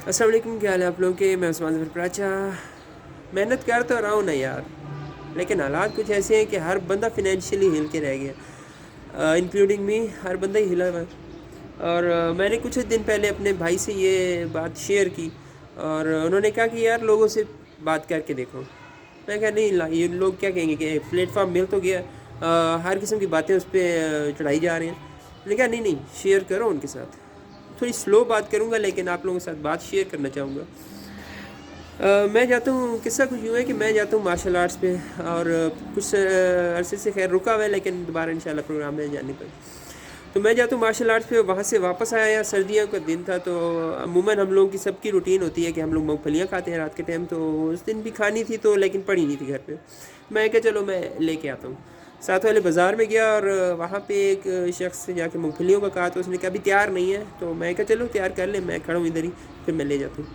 अस्सलाम वालेकुम, क्या हाल है आप लोगों के। मैं उस्मान ज़फ़र प्राचा। मेहनत कर तो रहा हूँ ना यार, लेकिन हालात कुछ ऐसे हैं कि हर बंदा फिनेंशियली हिल के रह गया, इंक्लूडिंग मी। हर बंदा ही हिला हुआ है। और मैंने कुछ दिन पहले अपने भाई से ये बात शेयर की, और उन्होंने कहा कि यार लोगों से बात करके देखो। मैं कहा नहीं, ये लोग क्या कहेंगे कि प्लेटफॉर्म मिल तो गया, हर किस्म की बातें उस पर चढ़ाई जा रही हैं। मैंने कहा नहीं नहीं, शेयर करो उनके साथ। थोड़ी स्लो बात करूँगा, लेकिन आप लोगों के साथ बात शेयर करना चाहूँगा। मैं जाता हूँ, किस्सा कुछ यूँ है कि मैं जाता हूँ मार्शल आर्ट्स पे, और कुछ अरसे से खैर रुका हुआ है, लेकिन दोबारा इंशाल्लाह प्रोग्राम में जाने पर। तो मैं जाता हूँ मार्शल आर्ट्स पे, वहाँ से वापस आया, सर्दियों का दिन था। तो अमूमन हम लोगों की सबकी रूटीन होती है कि हम लोग मूँगफलियाँ खाते हैं रात के टाइम। तो उस दिन भी खानी थी, तो लेकिन पड़ी नहीं थी घर पे। मैं क्या, चलो मैं लेके आता हूँ। साथ वाले बाज़ार में गया, और वहाँ पे एक शख्स से जाके मूँगफलियों का कहा, तो उसने कहा अभी तैयार नहीं है। तो मैं क्या, चलो तैयार कर ले, मैं खड़ा हूँ इधर ही, फिर मैं ले जाता हूँ।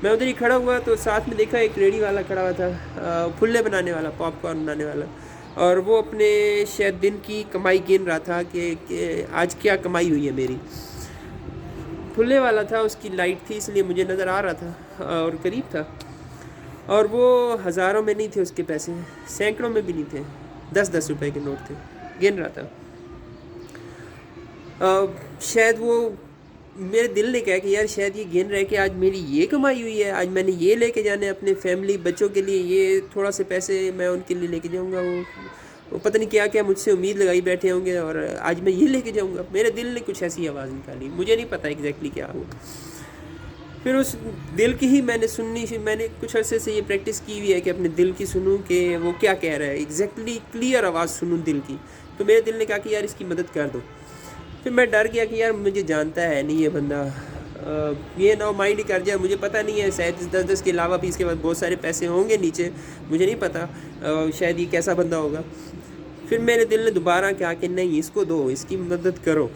मैं उधर ही खड़ा हुआ, तो साथ में देखा एक रेडी वाला खड़ा हुआ था, फुल्ले बनाने वाला, पॉपकॉर्न बनाने वाला। और वो अपने शायद दिन की कमाई गिन रहा था कि आज क्या कमाई हुई है मेरी। फुल्ले वाला था, उसकी लाइट थी इसलिए मुझे नज़र आ रहा था और करीब था। और वो हज़ारों में नहीं थे उसके पैसे, सैकड़ों में भी नहीं थे, 10-10 रुपए के नोट थे। गिन रहा था। शायद वो, मेरे दिल ने कहा कि यार शायद ये गिन रहे कि आज मेरी ये कमाई हुई है, आज मैंने ये लेके जाने अपने फैमिली बच्चों के लिए, ये थोड़ा से पैसे मैं उनके लिए लेके जाऊंगा। वो पता नहीं क्या क्या मुझसे उम्मीद लगाई बैठे होंगे, और आज मैं ये लेके जाऊंगा। मेरे दिल ने कुछ ऐसी आवाज़ निकाली, मुझे नहीं पता एग्जैक्टली क्या हुआ। फिर उस दिल की ही मैंने सुननी, मैंने कुछ अरसे से ये प्रैक्टिस की हुई है कि अपने दिल की सुनूं कि वो क्या कह रहा है, एग्जैक्टली क्लियर आवाज़ सुनूं दिल की। तो मेरे दिल ने कहा कि यार इसकी मदद कर दो। फिर मैं डर गया कि यार मुझे जानता है नहीं ये बंदा, ये ना माइंड ही कर जाए, मुझे पता नहीं है, शायद इस 10-10 के अलावा भी इसके बाद बहुत सारे पैसे होंगे नीचे, मुझे नहीं पता। शायद ये कैसा बंदा होगा। फिर मेरे दिल ने दोबारा कहा कि नहीं, इसको दो, इसकी मदद करो।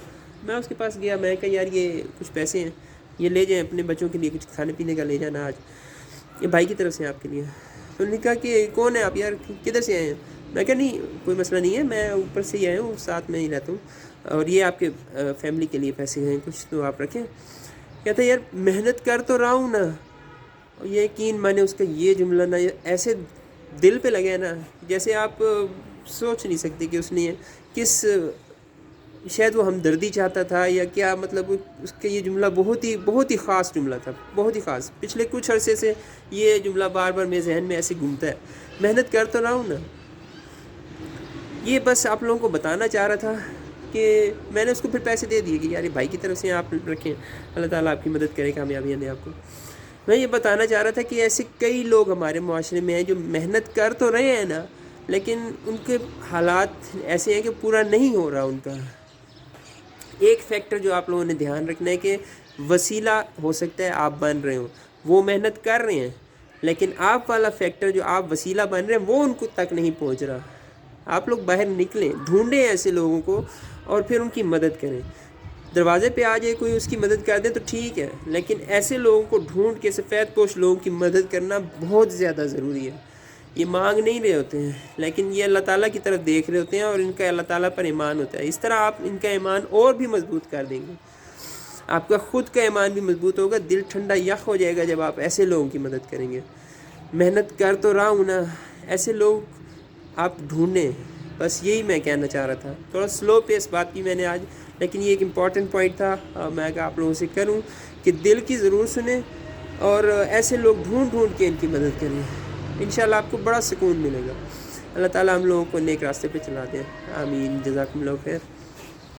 मैं उसके पास गया, मैं कहा यार ये कुछ पैसे हैं, ये ले जाएं अपने बच्चों के लिए, कुछ खाने पीने का ले जाना आज, ये भाई की तरफ से आपके लिए। तो उन्होंने कहा कि कौन है आप यार, किधर से आए हैं। मैं कहा नहीं कोई मसला नहीं है, मैं ऊपर से ही आया हूँ, साथ में ही रहता हूँ, और ये आपके फैमिली के लिए पैसे हैं, कुछ तो आप रखें। कहता यार मेहनत कर तो रहा हूँ ना। और ये यकीन माने उसका ये जुमला ना ऐसे दिल पे लगे ना, जैसे आप सोच नहीं सकते कि उसने किस, शायद वो हमदर्दी चाहता था या क्या, मतलब उसका ये जुमला बहुत ही ख़ास जुमला था, बहुत ही ख़ास। पिछले कुछ अरसे से ये जुमला बार बार मेरे जहन में ऐसे घूमता है, मेहनत कर तो रहा हूँ ना। ये बस आप लोगों को बताना चाह रहा था कि मैंने उसको फिर पैसे दे दिए कि यार ये भाई की तरफ से आप रखें, अल्लाह ताला आपकी मदद करे, कामयाबियाँ दे आपको। मैं ये बताना चाह रहा था कि ऐसे कई लोग हमारे माशरे में हैं जो मेहनत कर तो रहे हैं ना, लेकिन उनके हालात ऐसे हैं कि पूरा नहीं हो रहा उनका। एक फैक्टर जो आप लोगों ने ध्यान रखना है कि वसीला हो सकता है आप बन रहे हो, वो मेहनत कर रहे हैं, लेकिन आप वाला फैक्टर जो आप वसीला बन रहे हैं वो उनको तक नहीं पहुंच रहा। आप लोग बाहर निकलें, ढूंढें ऐसे लोगों को, और फिर उनकी मदद करें। दरवाजे पे आ जाए कोई, उसकी मदद कर दे तो ठीक है, लेकिन ऐसे लोगों को ढूंढ के, सफ़ेद पोश लोगों की मदद करना बहुत ज़्यादा ज़रूरी है। ये मांग नहीं रहे होते हैं, लेकिन ये अल्लाह ताला की तरफ देख रहे होते हैं, और इनका अल्लाह ताला पर ईमान होता है। इस तरह आप इनका ईमान और भी मजबूत कर देंगे, आपका ख़ुद का ईमान भी मजबूत होगा, दिल ठंडा यख हो जाएगा जब आप ऐसे लोगों की मदद करेंगे। मेहनत कर तो रहा हूँ ना, ऐसे लोग आप ढूंढें। बस यही मैं कहना चाह रहा था। थोड़ा स्लो पेस बात की मैंने आज, लेकिन ये एक इम्पॉर्टेंट पॉइंट था। मैं आप लोगों से करूँ कि दिल की ज़रूर सुने, और ऐसे लोग ढूंढ ढूंढ के इनकी मदद करें। इंशाल्लाह आपको बड़ा सुकून मिलेगा। अल्लाह ताला हम लोगों को नेक रास्ते पे चला दे। आमीन। जज़ाकुमुल्लाह खैर।